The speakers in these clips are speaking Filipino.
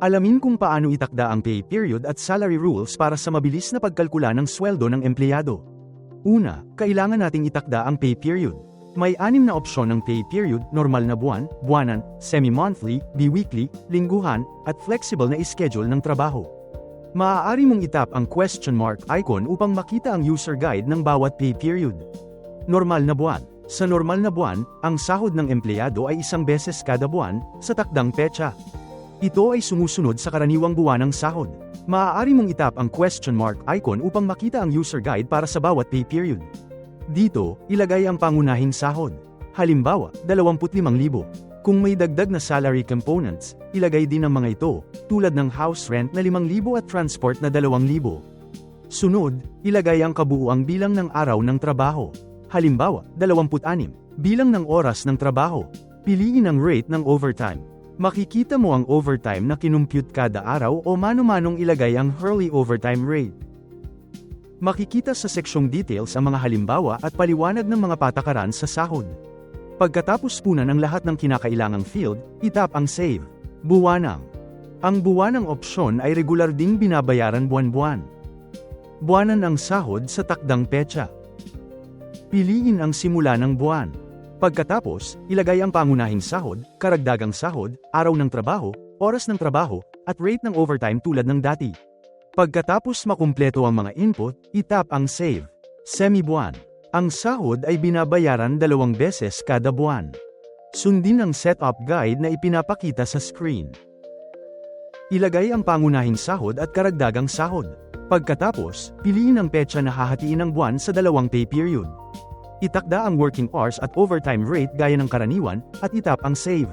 Alamin kung paano itakda ang pay period at salary rules para sa mabilis na pagkalkula ng sweldo ng empleyado. Una, kailangan nating itakda ang pay period. May 6 na opsyon ng pay period: normal na buwan, buwanan, semi-monthly, bi-weekly, lingguhan, at flexible na schedule ng trabaho. Maaari mong itap ang question mark icon upang makita ang user guide ng bawat pay period. Normal na buwan. Sa normal na buwan, ang sahod ng empleyado ay 1 beses kada buwan, sa takdang petsa. Ito ay sumusunod sa karaniwang buwanang sahod. Maaari mong itap ang question mark icon upang makita ang user guide para sa bawat pay period. Dito, ilagay ang pangunahing sahod. Halimbawa, 25,000. Kung may dagdag na salary components, ilagay din ang mga ito, tulad ng house rent na 5,000 at transport na 2,000. Sunod, ilagay ang kabuuang bilang ng araw ng trabaho. Halimbawa, 26. Bilang ng oras ng trabaho. Piliin ang rate ng overtime. Makikita mo ang overtime na kinumpute kada araw o mano-manong ilagay ang hourly overtime rate. Makikita sa seksyong details ang mga halimbawa at paliwanag ng mga patakaran sa sahod. Pagkatapos punan ang lahat ng kinakailangang field, itap ang save. Buwanang. Ang buwanang opsyon ay regular ding binabayaran buwan-buwan. Buwanan ang sahod sa takdang petsa. Piliin ang simula ng buwan. Pagkatapos, ilagay ang pangunahing sahod, karagdagang sahod, araw ng trabaho, oras ng trabaho, at rate ng overtime tulad ng dati. Pagkatapos makumpleto ang mga input, itap ang save. Semi-buwan. Ang sahod ay binabayaran 2 beses kada buwan. Sundin ang setup guide na ipinapakita sa screen. Ilagay ang pangunahing sahod at karagdagang sahod. Pagkatapos, piliin ang petsa na hahatiin ng buwan sa 2 pay period. Itakda ang working hours at overtime rate gaya ng karaniwan, at itap ang save.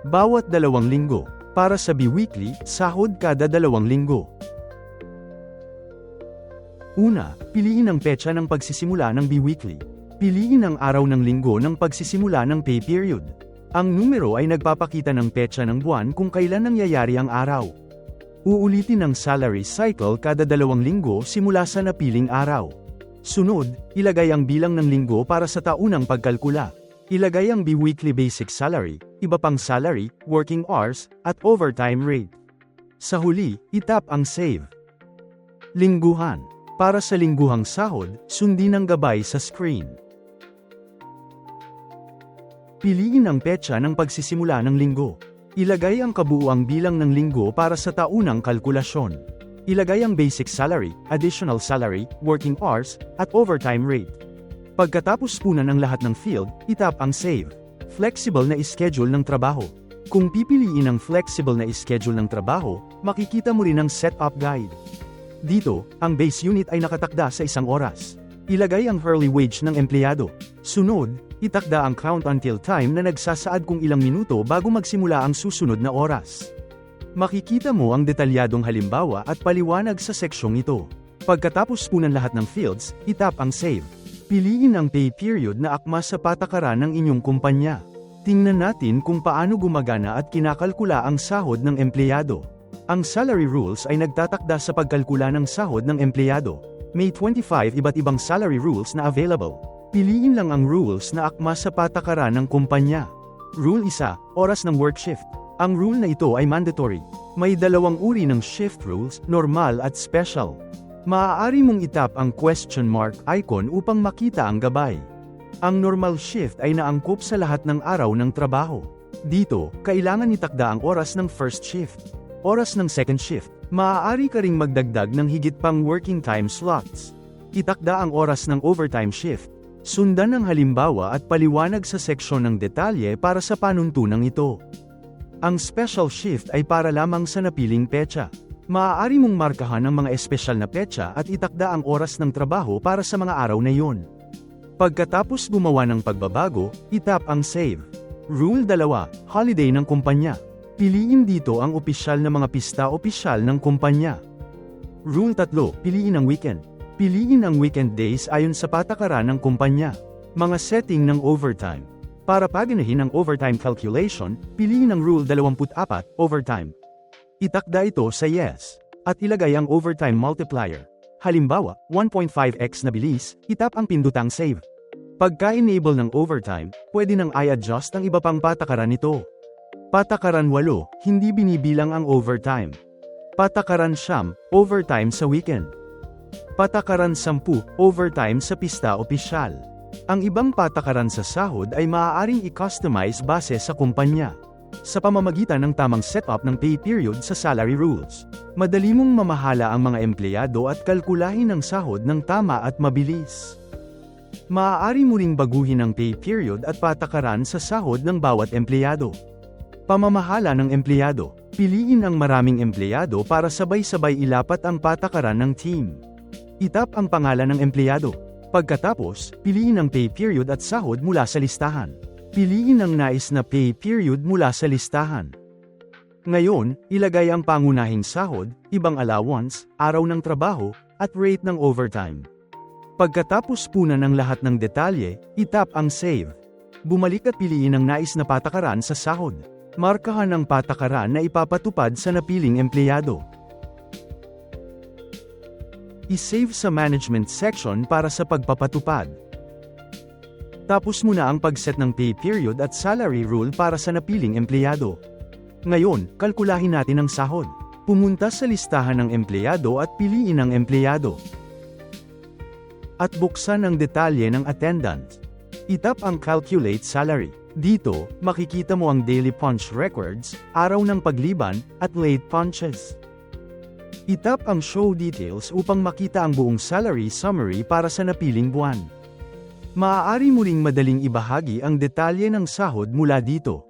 Bawat 2 linggo. Para sa bi-weekly, sahod kada 2 linggo. Una, piliin ang petsa ng pagsisimula ng bi-weekly. Piliin ang araw ng linggo ng pagsisimula ng pay period. Ang numero ay nagpapakita ng petsa ng buwan kung kailan nangyayari ang araw. Uulitin ang salary cycle kada 2 linggo simula sa napiling araw. Sunod, ilagay ang bilang ng linggo para sa taunang pagkalkula. Ilagay ang bi-weekly basic salary, iba pang salary, working hours, at overtime rate. Sa huli, itap ang save. Lingguhan. Para sa lingguhang sahod, sundin ang gabay sa screen. Piliin ang petsa ng pagsisimula ng linggo. Ilagay ang kabuuang bilang ng linggo para sa taunang kalkulasyon. Ilagay ang basic salary, additional salary, working hours, at overtime rate. Pagkatapos punan ang lahat ng field, itap ang save. Flexible na schedule ng trabaho. Kung pipiliin ang flexible na schedule ng trabaho, makikita mo rin ang setup guide. Dito, ang base unit ay nakatakda sa 1 oras. Ilagay ang hourly wage ng empleyado. Sunod, itakda ang count until time na nagsasaad kung ilang minuto bago magsimula ang susunod na oras. Makikita mo ang detalyadong halimbawa at paliwanag sa seksyong ito. Pagkatapos punan lahat ng fields, itap ang save. Piliin ang pay period na akma sa patakaran ng inyong kumpanya. Tingnan natin kung paano gumagana at kinakalkula ang sahod ng empleyado. Ang salary rules ay nagtatakda sa pagkalkula ng sahod ng empleyado. May 25 iba't ibang salary rules na available. Piliin lang ang rules na akma sa patakaran ng kumpanya. Rule 1, oras ng work shift. Ang rule na ito ay mandatory. May 2 uri ng shift rules, normal at special. Maaari mong itap ang question mark icon upang makita ang gabay. Ang normal shift ay naangkop sa lahat ng araw ng trabaho. Dito, kailangan itakda ang oras ng first shift. Oras ng second shift. Maaari ka ring magdagdag ng higit pang working time slots. Itakda ang oras ng overtime shift. Sundan ang halimbawa at paliwanag sa seksyon ng detalye para sa panuntunang ito. Ang special shift ay para lamang sa napiling petsa. Maaari mong markahan ang mga espesyal na petsa at itakda ang oras ng trabaho para sa mga araw na iyon. Pagkatapos gumawa ng pagbabago, itap ang save. Rule 2, holiday ng kumpanya. Piliin dito ang opisyal na mga pista opisyal ng kumpanya. Rule 3, piliin ang weekend. Piliin ang weekend days ayon sa patakaran ng kumpanya. Mga setting ng overtime. Para paganahin ang overtime calculation, piliin ang Rule 24, overtime. Itakda ito sa yes. At ilagay ang overtime multiplier. Halimbawa, 1.5x na bilis, itap ang pindutang save. Pagka-enable ng overtime, pwede nang i-adjust ang iba pang patakaran nito. Patakaran 8, hindi binibilang ang overtime. Patakaran 9, overtime sa weekend. Patakaran 10, overtime sa pista opisyal. Ang ibang patakaran sa sahod ay maaaring i-customize base sa kumpanya. Sa pamamagitan ng tamang setup ng pay period sa salary rules, madali mong mamahala ang mga empleyado at kalkulahin ang sahod ng tama at mabilis. Maaari mo ring baguhin ang pay period at patakaran sa sahod ng bawat empleyado. Pamamahala ng empleyado. Piliin ang maraming empleyado para sabay-sabay ilapat ang patakaran ng team. Itap ang pangalan ng empleyado. Pagkatapos, piliin ang pay period at sahod mula sa listahan. Piliin ang nais na pay period mula sa listahan. Ngayon, ilagay ang pangunahing sahod, ibang allowance, araw ng trabaho, at rate ng overtime. Pagkatapos punan ang lahat ng detalye, itap ang save. Bumalik at piliin ang nais na patakaran sa sahod. Markahan ang patakaran na ipapatupad sa napiling empleyado. I-save sa management section para sa pagpapatupad. Tapos muna ang pag-set ng pay period at salary rule para sa napiling empleyado. Ngayon, kalkulahin natin ang sahod. Pumunta sa listahan ng empleyado at piliin ang empleyado. At buksan ang detalye ng attendance. Itap ang Calculate Salary. Dito, makikita mo ang daily punch records, araw ng pagliban, at late punches. Itap ang Show Details upang makita ang buong salary summary para sa napiling buwan. Maaari mo ring madaling ibahagi ang detalye ng sahod mula dito.